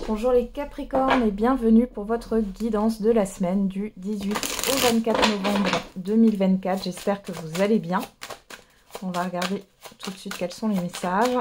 Bonjour les Capricornes et bienvenue pour votre guidance de la semaine du 18 au 24 novembre 2024. J'espère que vous allez bien. On va regarder tout de suite quels sont les messages.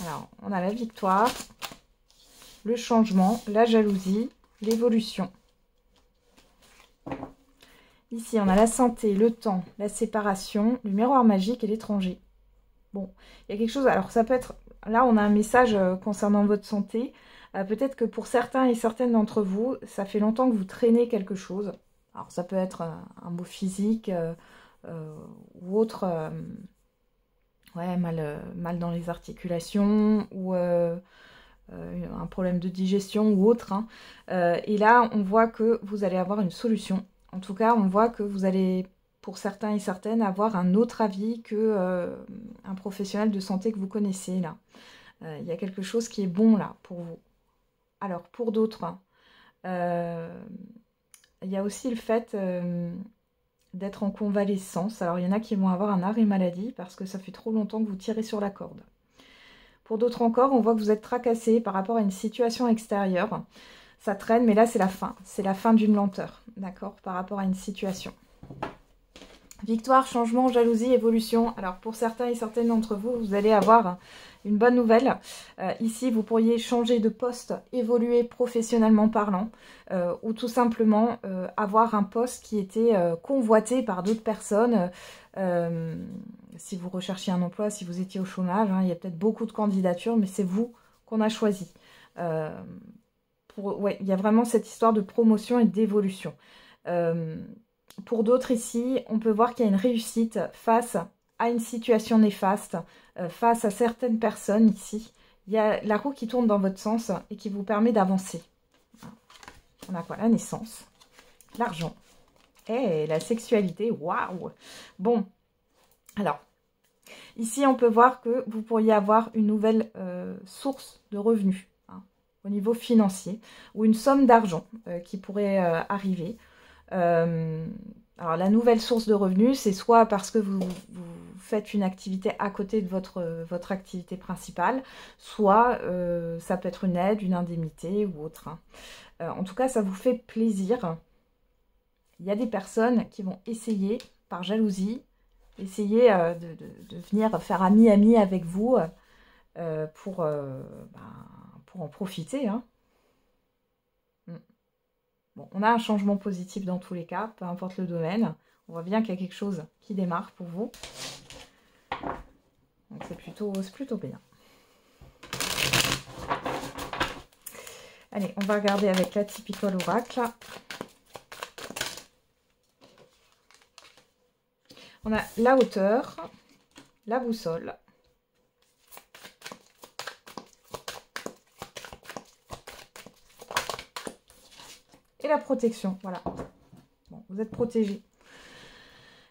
Alors, on a la victoire, le changement, la jalousie, l'évolution. Ici, on a la santé, le temps, la séparation, le miroir magique et l'étranger. Bon, il y a quelque chose... Alors, ça peut être... Là, on a un message concernant votre santé. Peut-être que pour certains et certaines d'entre vous, ça fait longtemps que vous traînez quelque chose. Alors, ça peut être un mot physique ou autre... ouais, mal dans les articulations ou un problème de digestion ou autre. Hein. Et là, on voit que vous allez avoir une solution. En tout cas, on voit que vous allez... pour certains et certaines, avoir un autre avis que un professionnel de santé que vous connaissez, là. Il y a quelque chose qui est bon, là, pour vous. Alors, pour d'autres, il y a aussi le fait d'être en convalescence. Alors, il y en a qui vont avoir un arrêt maladie parce que ça fait trop longtemps que vous tirez sur la corde. Pour d'autres encore, on voit que vous êtes tracassé par rapport à une situation extérieure. Ça traîne, mais là, c'est la fin. C'est la fin d'une lenteur, d'accord, par rapport à une situation. Victoire, changement, jalousie, évolution. Alors pour certains et certaines d'entre vous, vous allez avoir une bonne nouvelle. Ici, vous pourriez changer de poste, évoluer professionnellement parlant, ou tout simplement avoir un poste qui était convoité par d'autres personnes. Si vous recherchiez un emploi, si vous étiez au chômage, hein, il y a peut-être beaucoup de candidatures, mais c'est vous qu'on a choisi. Ouais, il y a vraiment cette histoire de promotion et d'évolution. Pour d'autres ici, on peut voir qu'il y a une réussite face à une situation néfaste, face à certaines personnes ici. Il y a la roue qui tourne dans votre sens et qui vous permet d'avancer. On a quoi? La naissance, l'argent et la sexualité. Waouh! Bon, alors, ici on peut voir que vous pourriez avoir une nouvelle source de revenus hein, au niveau financier ou une somme d'argent qui pourrait arriver. Alors la nouvelle source de revenus, c'est soit parce que vous faites une activité à côté de votre activité principale, soit ça peut être une aide, une indemnité ou autre. Hein. En tout cas, ça vous fait plaisir. Il y a des personnes qui vont essayer, par jalousie, essayer de venir faire ami-ami avec vous pour en profiter. Hein. Bon, on a un changement positif dans tous les cas, peu importe le domaine. On voit bien qu'il y a quelque chose qui démarre pour vous. Donc c'est plutôt bien. Allez, on va regarder avec la Typical Oracle. On a la hauteur, la boussole. Et la protection, voilà. Bon, vous êtes protégé.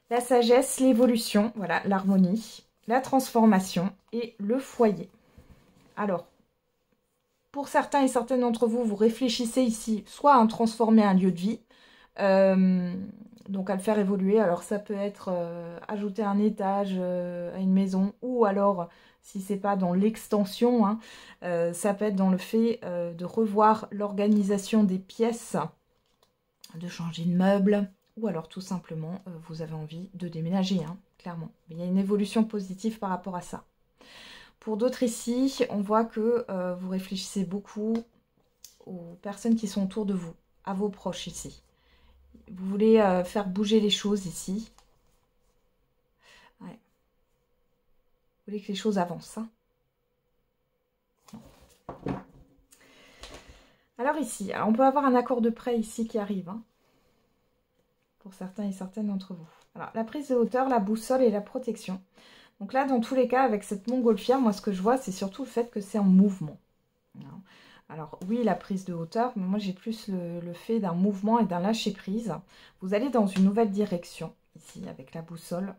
La sagesse, l'évolution, voilà, l'harmonie, la transformation et le foyer. Alors, pour certains et certaines d'entre vous, vous réfléchissez ici soit à transformer un lieu de vie, donc à le faire évoluer. Alors ça peut être ajouter un étage à une maison, ou alors, si c'est pas dans l'extension, hein, ça peut être dans le fait de revoir l'organisation des pièces, de changer de meuble, ou alors tout simplement vous avez envie de déménager, hein, clairement. Mais il y a une évolution positive par rapport à ça. Pour d'autres ici, on voit que vous réfléchissez beaucoup aux personnes qui sont autour de vous, à vos proches ici. Vous voulez faire bouger les choses ici. Ouais. Vous voulez que les choses avancent. Hein. Alors ici, alors on peut avoir un accord de prêt ici qui arrive. Hein, pour certains et certaines d'entre vous. Alors, la prise de hauteur, la boussole et la protection. Donc là, dans tous les cas, avec cette montgolfière, moi, ce que je vois, c'est surtout le fait que c'est en mouvement. Alors, oui, la prise de hauteur, mais moi, j'ai plus le fait d'un mouvement et d'un lâcher-prise. Vous allez dans une nouvelle direction, ici, avec la boussole,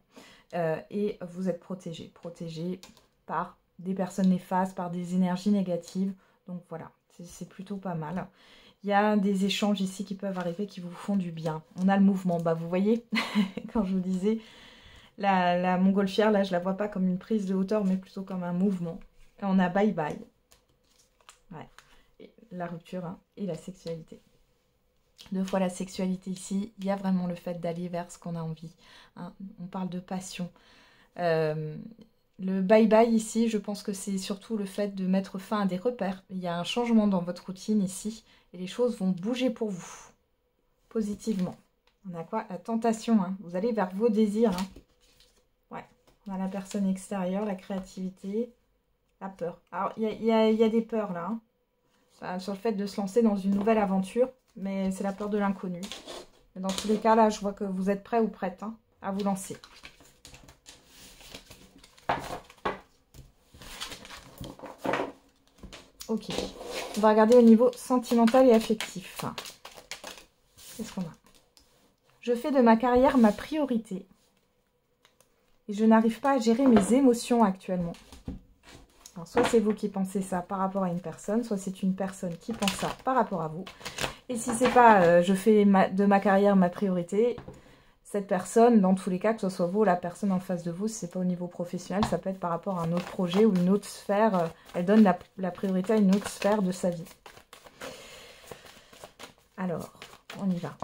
et vous êtes protégé. Protégé par des personnes néfastes, par des énergies négatives. Donc, voilà, c'est plutôt pas mal. Il y a des échanges ici qui peuvent arriver qui vous font du bien. On a le mouvement. Bah, vous voyez, quand je vous disais, la montgolfière, là, je la vois pas comme une prise de hauteur, mais plutôt comme un mouvement. Et on a bye bye. Ouais. la rupture hein, et la sexualité. 2 fois la sexualité ici, il y a vraiment le fait d'aller vers ce qu'on a envie. Hein. On parle de passion. Le bye-bye ici, je pense que c'est surtout le fait de mettre fin à des repères. Il y a un changement dans votre routine ici et les choses vont bouger pour vous, positivement. On a quoi? La tentation, hein. Vous allez vers vos désirs. Hein. Ouais, on a la personne extérieure, la créativité, la peur. Alors, il y a des peurs là, hein. Enfin, sur le fait de se lancer dans une nouvelle aventure, mais c'est la peur de l'inconnu. Dans tous les cas, là, je vois que vous êtes prêts ou prêtes hein, à vous lancer. Ok, on va regarder au niveau sentimental et affectif. Qu'est-ce qu'on a? Je fais de ma carrière ma priorité. Et je n'arrive pas à gérer mes émotions actuellement. Alors, soit c'est vous qui pensez ça par rapport à une personne, soit c'est une personne qui pense ça par rapport à vous. Et si c'est pas je fais de ma carrière ma priorité, cette personne, dans tous les cas, que ce soit vous ou la personne en face de vous, si ce n'est pas au niveau professionnel, ça peut être par rapport à un autre projet ou une autre sphère. Elle donne la priorité à une autre sphère de sa vie. Alors, on y va.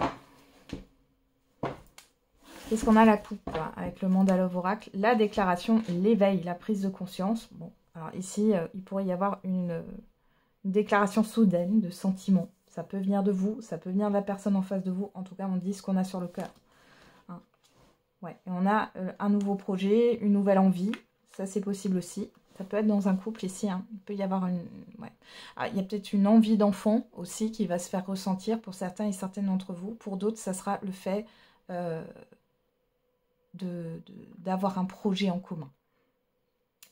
Qu'est-ce qu'on a la coupe avec le Mandala Oracle? La déclaration, l'éveil, la prise de conscience. Bon, alors ici, il pourrait y avoir une déclaration soudaine de sentiment. Ça peut venir de vous, ça peut venir de la personne en face de vous. En tout cas, on dit ce qu'on a sur le cœur. Ouais, et on a un nouveau projet, une nouvelle envie. Ça, c'est possible aussi. Ça peut être dans un couple ici. Hein. Il peut y avoir une... Ouais. Ah, il y a peut-être une envie d'enfant aussi qui va se faire ressentir pour certains et certaines d'entre vous. Pour d'autres, ça sera le fait d'avoir un projet en commun.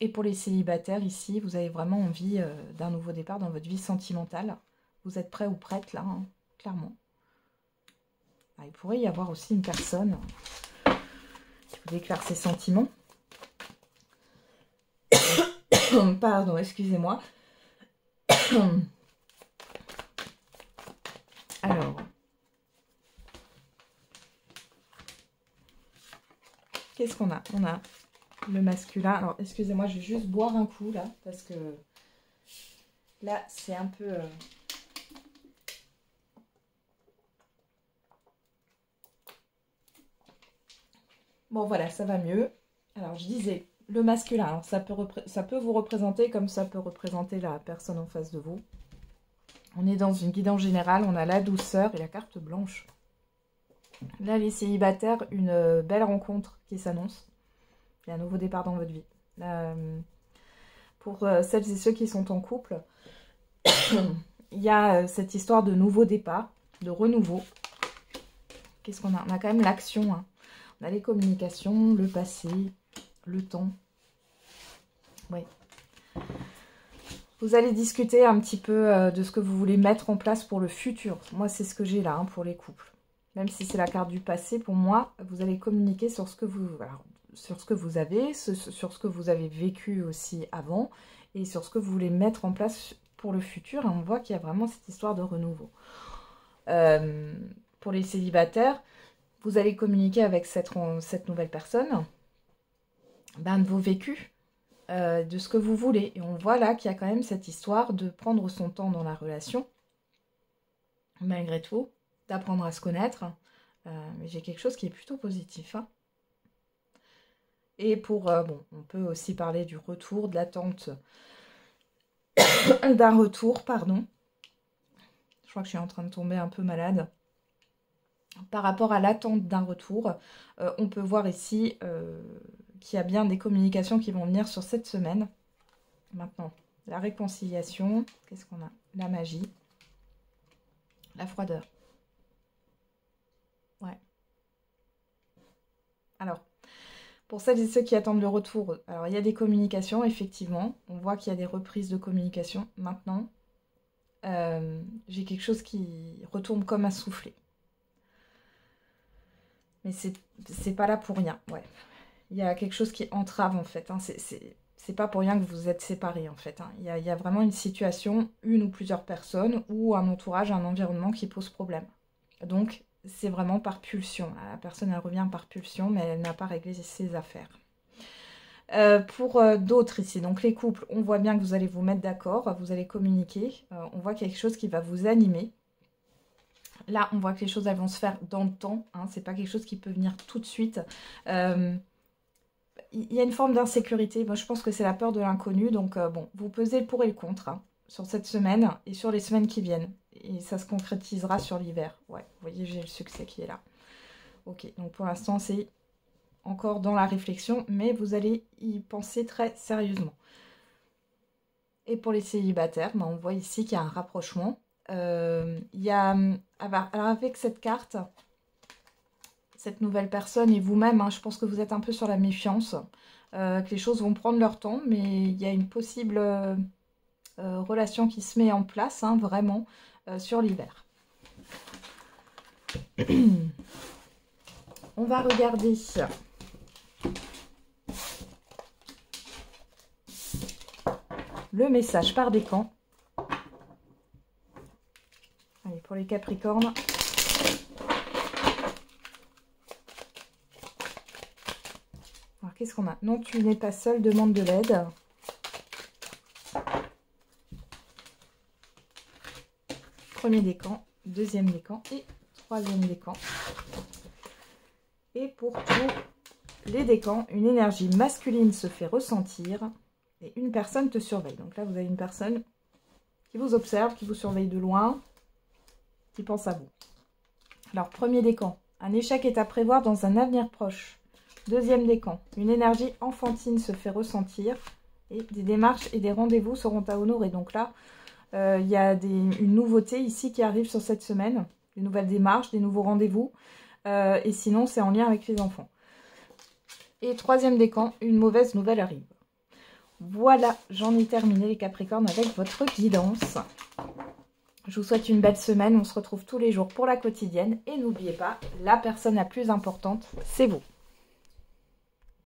Et pour les célibataires, ici, vous avez vraiment envie d'un nouveau départ dans votre vie sentimentale. Vous êtes prêts ou prêtes là, hein, clairement. Ah, il pourrait y avoir aussi une personne... qui déclare ses sentiments. Pardon, excusez-moi. Alors. Qu'est-ce qu'on a? On a le masculin. Alors, excusez-moi, je vais juste boire un coup, là, parce que là, c'est un peu... Bon, voilà, ça va mieux. Alors, je disais, le masculin, alors ça peut vous représenter comme ça peut représenter la personne en face de vous. On est dans une guidance générale, on a la douceur et la carte blanche. Là, les célibataires, une belle rencontre qui s'annonce. Il y a un nouveau départ dans votre vie. Pour celles et ceux qui sont en couple, il y a cette histoire de nouveau départ, de renouveau. Qu'est-ce qu'on a? On a quand même l'action, hein. On a les communications, le passé, le temps. Oui. Vous allez discuter un petit peu de ce que vous voulez mettre en place pour le futur. Moi, c'est ce que j'ai là hein, pour les couples. Même si c'est la carte du passé, pour moi, vous allez communiquer sur ce que vous, alors, sur ce que vous avez, sur ce que vous avez vécu aussi avant, et sur ce que vous voulez mettre en place pour le futur. Et on voit qu'il y a vraiment cette histoire de renouveau. Pour les célibataires, vous allez communiquer avec cette nouvelle personne, de vos vécus, de ce que vous voulez. Et on voit là qu'il y a quand même cette histoire de prendre son temps dans la relation, malgré tout, d'apprendre à se connaître. Mais j'ai quelque chose qui est plutôt positif. Hein. Et pour, bon, on peut aussi parler du retour, de l'attente d'un retour, pardon. Je crois que je suis en train de tomber un peu malade. Par rapport à l'attente d'un retour, on peut voir ici qu'il y a bien des communications qui vont venir sur cette semaine. Maintenant, la réconciliation, qu'est-ce qu'on a? La magie, la froideur. Ouais. Alors, pour celles et ceux qui attendent le retour, alors il y a des communications, effectivement. On voit qu'il y a des reprises de communication. Maintenant, j'ai quelque chose qui retourne comme un soufflet. Mais c'est pas là pour rien, ouais. Il y a quelque chose qui entrave, en fait. Hein. C'est pas pour rien que vous êtes séparés, en fait. Hein. Il y a vraiment une situation, une ou plusieurs personnes, ou un entourage, un environnement qui pose problème. Donc, c'est vraiment par pulsion. La personne, elle revient par pulsion, mais elle n'a pas réglé ses affaires. Pour d'autres ici, donc les couples, on voit bien que vous allez vous mettre d'accord, vous allez communiquer, on voit quelque chose qui va vous animer. Là, on voit que les choses elles vont se faire dans le temps, hein, c'est pas quelque chose qui peut venir tout de suite. Il y a une forme d'insécurité, moi je pense que c'est la peur de l'inconnu, donc bon, vous pesez le pour et le contre hein, sur cette semaine et sur les semaines qui viennent. Et ça se concrétisera sur l'hiver. Ouais, vous voyez, j'ai le succès qui est là. Ok, donc pour l'instant, c'est encore dans la réflexion, mais vous allez y penser très sérieusement. Et pour les célibataires, on voit ici qu'il y a un rapprochement. Il y a, alors avec cette carte, cette nouvelle personne et vous-même, hein, je pense que vous êtes un peu sur la méfiance, que les choses vont prendre leur temps, mais il y a une possible relation qui se met en place, hein, vraiment, sur l'hiver. On va regarder le message par décan. Allez, pour les Capricornes. Alors, qu'est-ce qu'on a? Non, tu n'es pas seul, demande de l'aide. Premier décan, deuxième décan et troisième décan. Et pour tous les décans, une énergie masculine se fait ressentir et une personne te surveille. Donc là, vous avez une personne qui vous observe, qui vous surveille de loin, qui pense à vous. Alors, premier décan, un échec est à prévoir dans un avenir proche. Deuxième décan, une énergie enfantine se fait ressentir et des démarches et des rendez-vous seront à honorer. Donc là, il y a une nouveauté ici qui arrive sur cette semaine, des nouvelles démarches, des nouveaux rendez-vous. Et sinon, c'est en lien avec les enfants. Et troisième décan, une mauvaise nouvelle arrive. Voilà, j'en ai terminé les Capricornes avec votre guidance. Je vous souhaite une belle semaine. On se retrouve tous les jours pour la quotidienne. Et n'oubliez pas, la personne la plus importante, c'est vous.